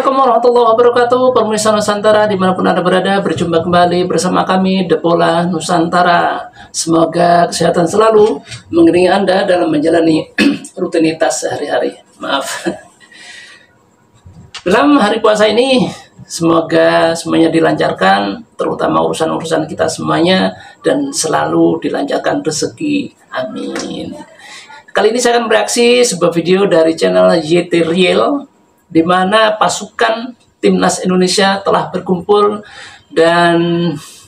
Assalamualaikum warahmatullahi wabarakatuh. Pemirsa Nusantara dimanapun Anda berada, berjumpa kembali bersama kami The Bola Nusantara. Semoga kesehatan selalu mengiringi Anda dalam menjalani rutinitas sehari-hari. Maaf. Dalam hari puasa ini semoga semuanya dilancarkan, terutama urusan-urusan kita semuanya, dan selalu dilancarkan rezeki. Amin. Kali ini saya akan bereaksi sebuah video dari channel YT Real, di mana pasukan timnas Indonesia telah berkumpul dan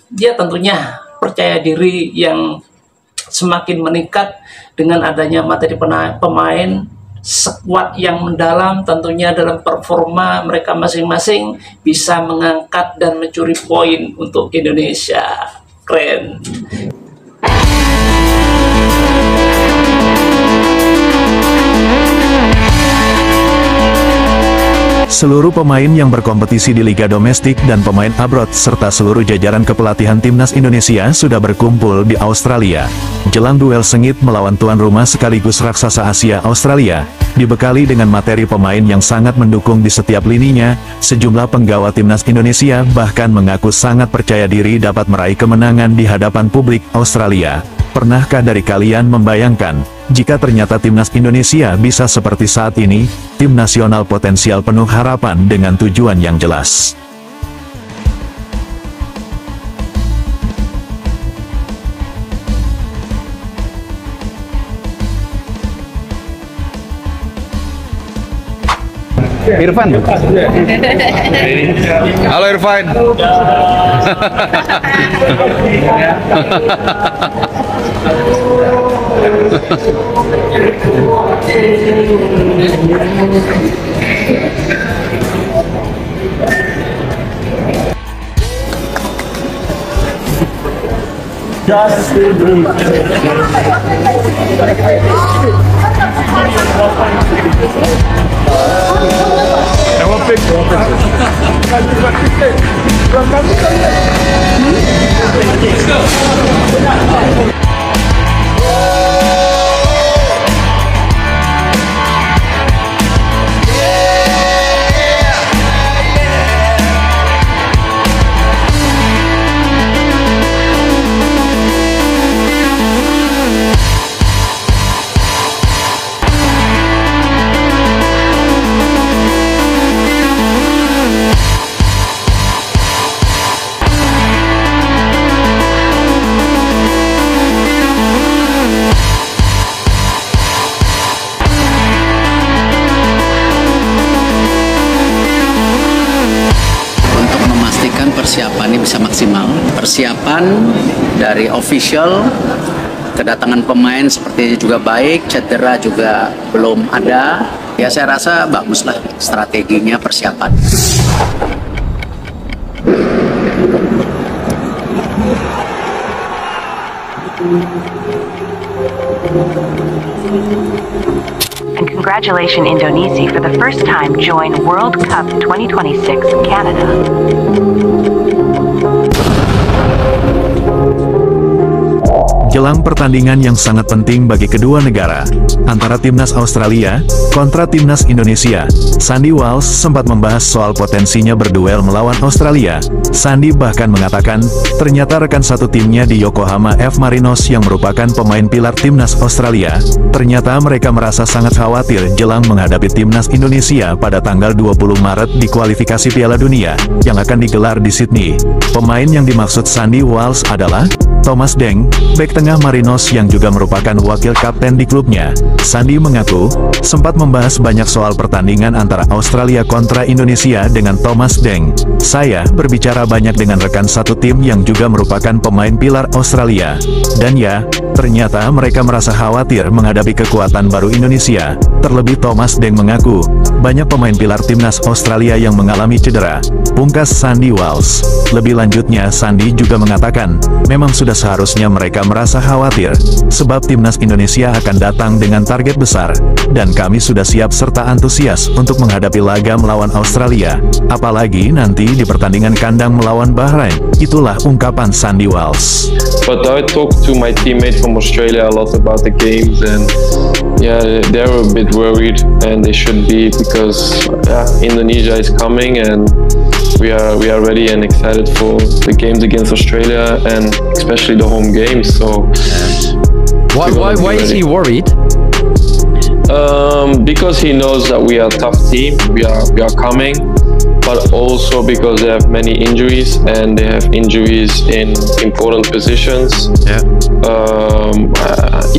dia tentunya percaya diri yang semakin meningkat dengan adanya materi pemain, skuad yang mendalam, tentunya dalam performa mereka masing-masing bisa mengangkat dan mencuri poin untuk Indonesia. Keren. Seluruh pemain yang berkompetisi di liga domestik dan pemain abroad serta seluruh jajaran kepelatihan timnas Indonesia sudah berkumpul di Australia. Jelang duel sengit melawan tuan rumah sekaligus raksasa Asia Australia, dibekali dengan materi pemain yang sangat mendukung di setiap lininya, sejumlah penggawa timnas Indonesia bahkan mengaku sangat percaya diri dapat meraih kemenangan di hadapan publik Australia. Pernahkah dari kalian membayangkan, jika ternyata timnas Indonesia bisa seperti saat ini, tim nasional potensial penuh harapan dengan tujuan yang jelas. Irfan. Halo Irfan. Persiapan ini bisa maksimal. Persiapan dari official, kedatangan pemain seperti juga baik, cedera juga belum ada. Ya saya rasa baguslah strateginya persiapan. And congratulations Indonesia for the first time join World Cup 2026 Canada. Jelang pertandingan yang sangat penting bagi kedua negara, antara timnas Australia kontra timnas Indonesia, Sandy Walsh sempat membahas soal potensinya berduel melawan Australia. Sandy bahkan mengatakan, ternyata rekan satu timnya di Yokohama F. Marinos yang merupakan pemain pilar timnas Australia, ternyata mereka merasa sangat khawatir jelang menghadapi timnas Indonesia pada tanggal 20 Maret di kualifikasi Piala Dunia, yang akan digelar di Sydney. Pemain yang dimaksud Sandy Walsh adalah Thomas Deng, bek tengah Marinos yang juga merupakan wakil kapten di klubnya. Sandy mengaku, sempat membahas banyak soal pertandingan antara Australia kontra Indonesia dengan Thomas Deng. Saya berbicara banyak dengan rekan satu tim yang juga merupakan pemain pilar Australia. Dan ya, ternyata mereka merasa khawatir menghadapi kekuatan baru Indonesia. Terlebih Thomas Deng mengaku, banyak pemain pilar timnas Australia yang mengalami cedera. Pungkas Sandy Walsh. Lebih lanjutnya, Sandy juga mengatakan, memang sudah seharusnya mereka merasa khawatir, sebab timnas Indonesia akan datang dengan target besar, dan kami sudah siap serta antusias untuk menghadapi laga melawan Australia, apalagi nanti di pertandingan kandang melawan Bahrain. Itulah ungkapan Sandy Walsh. But I talked to my teammate from Australia a lot about the games, and yeah, they're a bit worried, and they should be, because Indonesia is coming, and we are ready and excited for the games against Australia, and especially the home games. So why is he worried? Because he knows that we are a tough team. We are coming, but also because they have many injuries, and they have injuries in important positions.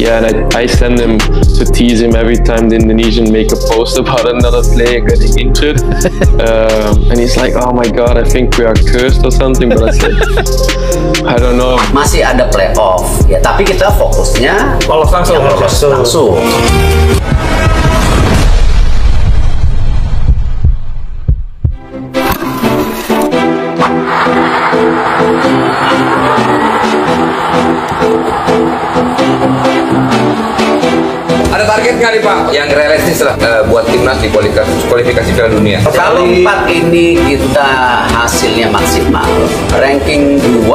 And I send him to tease him every time the Indonesian make a post about another player getting injured. And he's like, oh my god, I think we are cursed or something. But I said, I don't know. Masih ada playoff ya, tapi kita fokusnya Lolos langsung. Ada target nggak nih Pak yang realistis lah buat timnas di kualifikasi Piala Dunia? Kalau 4 ini kita hasilnya maksimal, ranking 2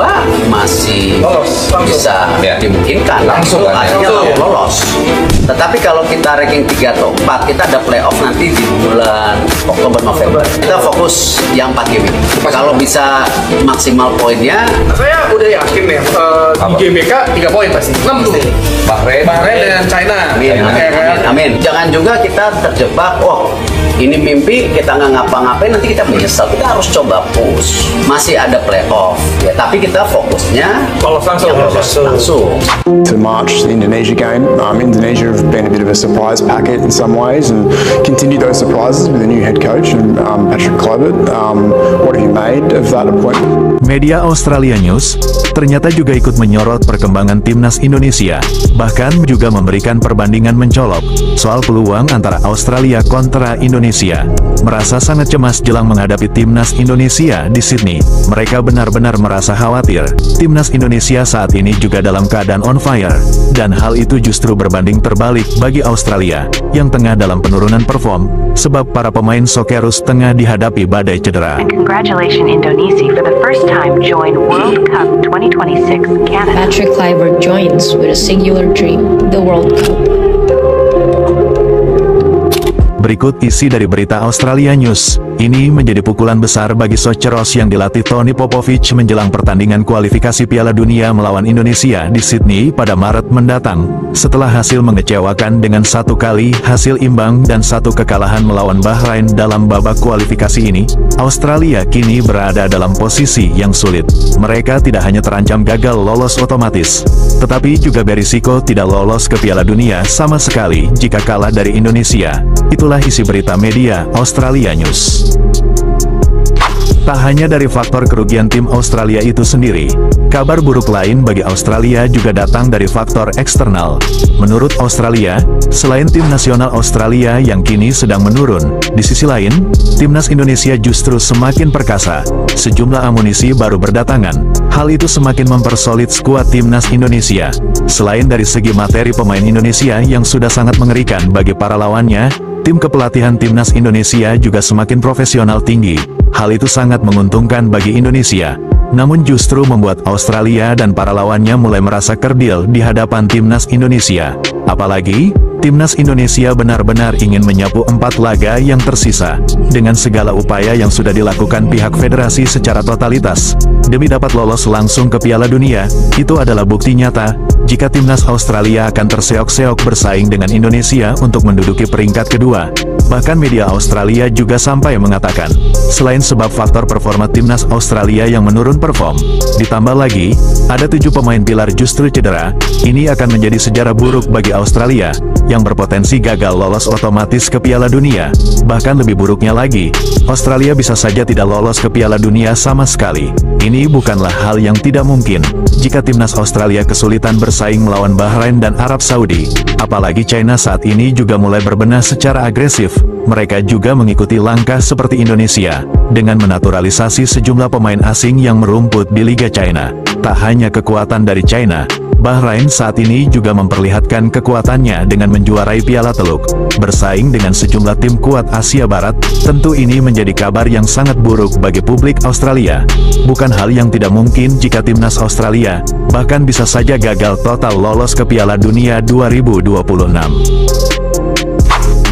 masih bisa dimungkinkan, langsung lolos. Tetapi kalau kita ranking 3 atau 4, kita ada playoff nanti di bulan Oktober November. Kita fokus yang 4 game ini. Kalau bisa maksimal poinnya, saya udah yakin ya, di GBK 3 poin pasti. 6 tuh. Bahrain dan China. Amin. Jangan juga kita terjebak, ini mimpi, kita nggak ngapa-ngapain, nanti kita menyesal. Kita harus coba push. Masih ada playoff ya, tapi kita fokusnya Lolos langsung. To March, the Indonesia game. Indonesia have been a bit of a surprise packet in some ways, and continue those surprises with a new head coach and Patrick Kluivert. What have you made of that appointment? Media Australia News ternyata juga ikut menyorot perkembangan timnas Indonesia, bahkan juga memberikan perbandingan mencolok soal peluang antara Australia kontra Indonesia. Merasa sangat cemas jelang menghadapi timnas Indonesia di Sydney. Mereka benar-benar merasa khawatir. Timnas Indonesia saat ini juga dalam keadaan on fire, dan hal itu justru berbanding terbalik bagi Australia yang tengah dalam penurunan perform sebab para pemain Socceroos tengah dihadapi badai cedera. And congratulations Indonesia for the first time join World Cup 2026 Canada. Patrick Kluivert joins with a singular dream, the World Cup. Berikut isi dari berita Australia News. Ini menjadi pukulan besar bagi Socceroos yang dilatih Tony Popovic menjelang pertandingan kualifikasi Piala Dunia melawan Indonesia di Sydney pada Maret mendatang. Setelah hasil mengecewakan dengan 1 kali hasil imbang dan 1 kekalahan melawan Bahrain dalam babak kualifikasi ini, Australia kini berada dalam posisi yang sulit. Mereka tidak hanya terancam gagal lolos otomatis, tetapi juga berisiko tidak lolos ke Piala Dunia sama sekali jika kalah dari Indonesia. Itulah isi berita media Australia News. Tak hanya dari faktor kerugian tim Australia itu sendiri, kabar buruk lain bagi Australia juga datang dari faktor eksternal. Menurut Australia, selain tim nasional Australia yang kini sedang menurun, di sisi lain, timnas Indonesia justru semakin perkasa. Sejumlah amunisi baru berdatangan. Hal itu semakin mempersolid skuad timnas Indonesia. Selain dari segi materi pemain Indonesia yang sudah sangat mengerikan bagi para lawannya, tim kepelatihan timnas Indonesia juga semakin profesional tinggi. Hal itu sangat menguntungkan bagi Indonesia, namun justru membuat Australia dan para lawannya mulai merasa kerdil di hadapan timnas Indonesia. Apalagi, timnas Indonesia benar-benar ingin menyapu 4 laga yang tersisa, dengan segala upaya yang sudah dilakukan pihak federasi secara totalitas, demi dapat lolos langsung ke Piala Dunia. Itu adalah bukti nyata, jika timnas Australia akan terseok-seok bersaing dengan Indonesia untuk menduduki peringkat kedua. Bahkan media Australia juga sampai mengatakan, selain sebab faktor performa timnas Australia yang menurun perform, ditambah lagi, ada 7 pemain pilar justru cedera, ini akan menjadi sejarah buruk bagi Australia, yang berpotensi gagal lolos otomatis ke Piala Dunia. Bahkan lebih buruknya lagi, Australia bisa saja tidak lolos ke Piala Dunia sama sekali. Ini bukanlah hal yang tidak mungkin, jika timnas Australia kesulitan bersaing melawan Bahrain dan Arab Saudi. Apalagi China saat ini juga mulai berbenah secara agresif. Mereka juga mengikuti langkah seperti Indonesia, dengan menaturalisasi sejumlah pemain asing yang merumput di Liga China. Tak hanya kekuatan dari China, Bahrain saat ini juga memperlihatkan kekuatannya dengan menjuarai Piala Teluk, bersaing dengan sejumlah tim kuat Asia Barat. Tentu ini menjadi kabar yang sangat buruk bagi publik Australia. Bukan hal yang tidak mungkin jika timnas Australia, bahkan bisa saja gagal total lolos ke Piala Dunia 2026.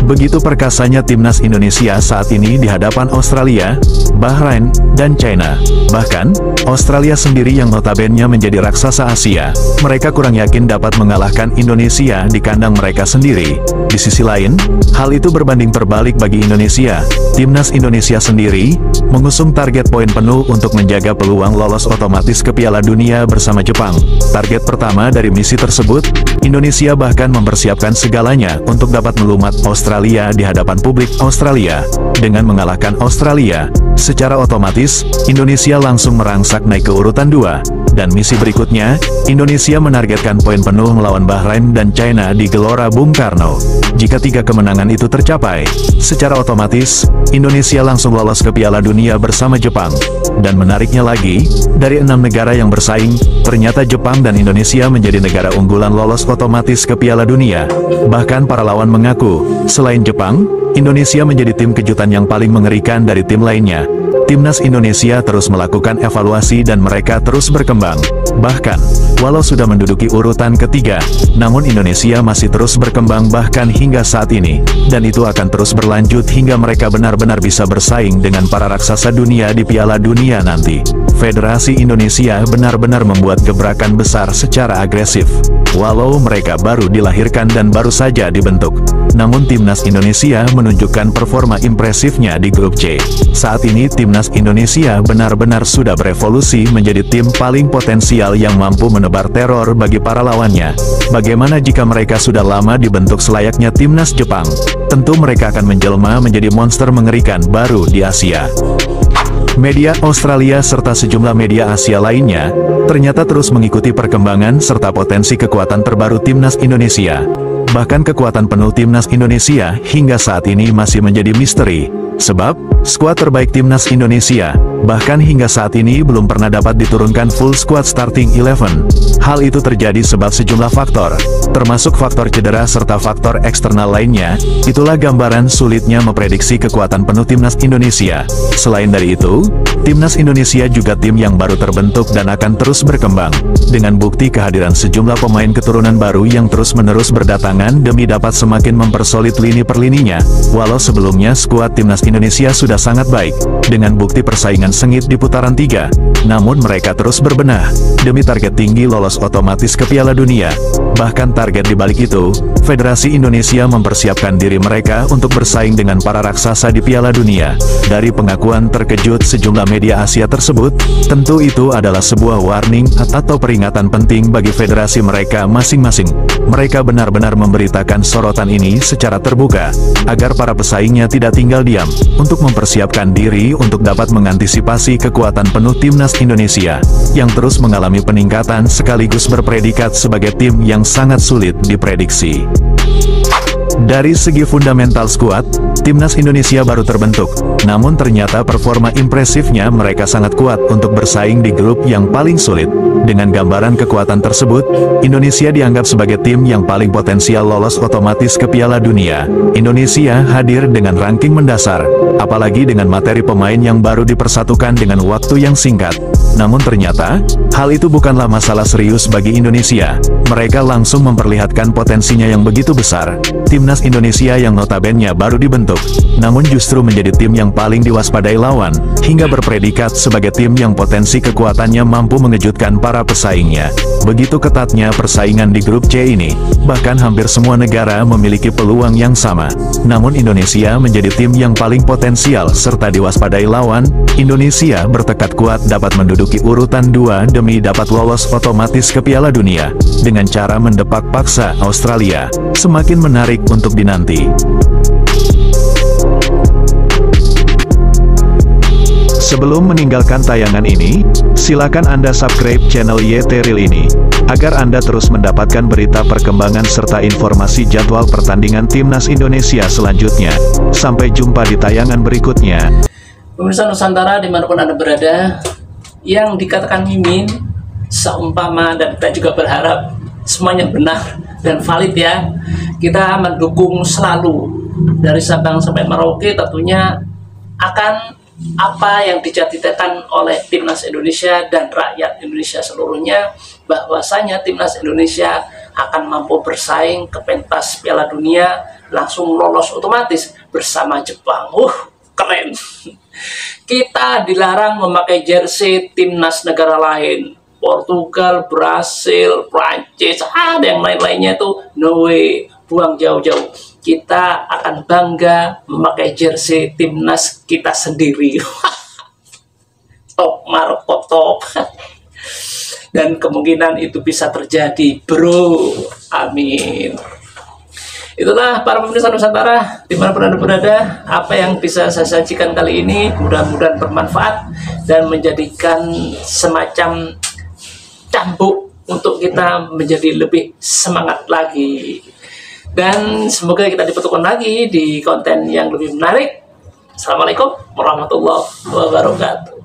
Begitu perkasanya timnas Indonesia saat ini di hadapan Australia, Bahrain, dan China. Bahkan, Australia sendiri yang notabene menjadi raksasa Asia, mereka kurang yakin dapat mengalahkan Indonesia di kandang mereka sendiri. Di sisi lain, hal itu berbanding terbalik bagi Indonesia. Timnas Indonesia sendiri mengusung target poin penuh untuk menjaga peluang lolos otomatis ke Piala Dunia bersama Jepang. Target pertama dari misi tersebut, Indonesia bahkan mempersiapkan segalanya untuk dapat melumat Australia di hadapan publik Australia. Dengan mengalahkan Australia, secara otomatis, Indonesia langsung merangsak naik ke urutan 2. Dan misi berikutnya, Indonesia menargetkan poin penuh melawan Bahrain dan China di Gelora Bung Karno. Jika 3 kemenangan itu tercapai, secara otomatis, Indonesia langsung lolos ke Piala Dunia bersama Jepang. Dan menariknya lagi, dari 6 negara yang bersaing, ternyata Jepang dan Indonesia menjadi negara unggulan lolos otomatis ke Piala Dunia. Bahkan para lawan mengaku, selain Jepang, Indonesia menjadi tim kejutan yang paling mengerikan dari tim lainnya. Timnas Indonesia terus melakukan evaluasi dan mereka terus berkembang. Bahkan, walau sudah menduduki urutan ketiga, namun Indonesia masih terus berkembang bahkan hingga saat ini. Dan itu akan terus berlanjut hingga mereka benar-benar bisa bersaing dengan para raksasa dunia di Piala Dunia nanti. Federasi Indonesia benar-benar membuat gebrakan besar secara agresif. Walau mereka baru dilahirkan dan baru saja dibentuk, namun Timnas Indonesia menunjukkan performa impresifnya di grup C. Saat ini Timnas Indonesia benar-benar sudah berevolusi menjadi tim paling potensial yang mampu menebar teror bagi para lawannya. Bagaimana jika mereka sudah lama dibentuk selayaknya Timnas Jepang? Tentu mereka akan menjelma menjadi monster mengerikan baru di Asia. Media Australia serta sejumlah media Asia lainnya, ternyata terus mengikuti perkembangan serta potensi kekuatan terbaru Timnas Indonesia. Bahkan kekuatan penuh Timnas Indonesia hingga saat ini masih menjadi misteri. Sebab, skuad terbaik Timnas Indonesia, bahkan hingga saat ini belum pernah dapat diturunkan full squad starting 11. Hal itu terjadi sebab sejumlah faktor, termasuk faktor cedera serta faktor eksternal lainnya. Itulah gambaran sulitnya memprediksi kekuatan penuh Timnas Indonesia. Selain dari itu, Timnas Indonesia juga tim yang baru terbentuk dan akan terus berkembang, dengan bukti kehadiran sejumlah pemain keturunan baru yang terus-menerus berdatangan demi dapat semakin mempersolid lini per lininya. Walau sebelumnya skuad Timnas Indonesia sudah sangat baik, dengan bukti persaingan sengit di putaran 3, namun mereka terus berbenah, demi target tinggi lolos otomatis ke Piala Dunia. Bahkan target di balik itu, Federasi Indonesia mempersiapkan diri mereka untuk bersaing dengan para raksasa di Piala Dunia. Dari pengakuan terkejut sejumlah media Asia tersebut, tentu itu adalah sebuah warning atau peringatan penting bagi federasi mereka masing-masing. Mereka benar-benar memberitakan sorotan ini secara terbuka, agar para pesaingnya tidak tinggal diam, untuk mempersiapkan diri untuk dapat mengantisipasi kekuatan penuh Timnas Indonesia, yang terus mengalami peningkatan sekaligus berpredikat sebagai tim yang sangat sulit diprediksi. Dari segi fundamental skuad, Timnas Indonesia baru terbentuk, namun ternyata performa impresifnya mereka sangat kuat untuk bersaing di grup yang paling sulit. Dengan gambaran kekuatan tersebut, Indonesia dianggap sebagai tim yang paling potensial lolos otomatis ke Piala Dunia. Indonesia hadir dengan ranking mendasar, apalagi dengan materi pemain yang baru dipersatukan dengan waktu yang singkat. Namun ternyata, hal itu bukanlah masalah serius bagi Indonesia. Mereka langsung memperlihatkan potensinya yang begitu besar. Timnas Indonesia yang notabene baru dibentuk, namun justru menjadi tim yang paling diwaspadai lawan, hingga berpredikat sebagai tim yang potensi kekuatannya mampu mengejutkan para pesaingnya. Begitu ketatnya persaingan di grup C ini, bahkan hampir semua negara memiliki peluang yang sama. Namun Indonesia menjadi tim yang paling potensial serta diwaspadai lawan. Indonesia bertekad kuat dapat menduduki urutan 2 demi dapat lolos otomatis ke Piala Dunia, dengan cara mendepak paksa Australia. Semakin menarik untuk dinanti. Sebelum meninggalkan tayangan ini, silakan Anda subscribe channel YT Real ini, agar Anda terus mendapatkan berita perkembangan serta informasi jadwal pertandingan Timnas Indonesia selanjutnya. Sampai jumpa di tayangan berikutnya. Pemirsa Nusantara dimanapun Anda berada, yang dikatakan Mimin, seumpama dan kita juga berharap semuanya benar dan valid ya. Kita mendukung selalu dari Sabang sampai Merauke, tentunya akan apa yang dicita-citakan oleh Timnas Indonesia dan rakyat Indonesia seluruhnya, bahwasanya Timnas Indonesia akan mampu bersaing ke pentas Piala Dunia langsung lolos otomatis bersama Jepang. Keren. Kita dilarang memakai jersey timnas negara lain. Portugal, Brasil, Prancis, ada yang lain-lainnya tuh no way, buang jauh-jauh. Kita akan bangga memakai jersey timnas kita sendiri. Top Marco top. Dan kemungkinan itu bisa terjadi, bro. Amin. Itulah para pemirsa Nusantara, dimanapun Anda berada, apa yang bisa saya sajikan kali ini mudah-mudahan bermanfaat dan menjadikan semacam cambuk untuk kita menjadi lebih semangat lagi. Dan semoga kita dipertemukan lagi di konten yang lebih menarik. Assalamualaikum warahmatullahi wabarakatuh.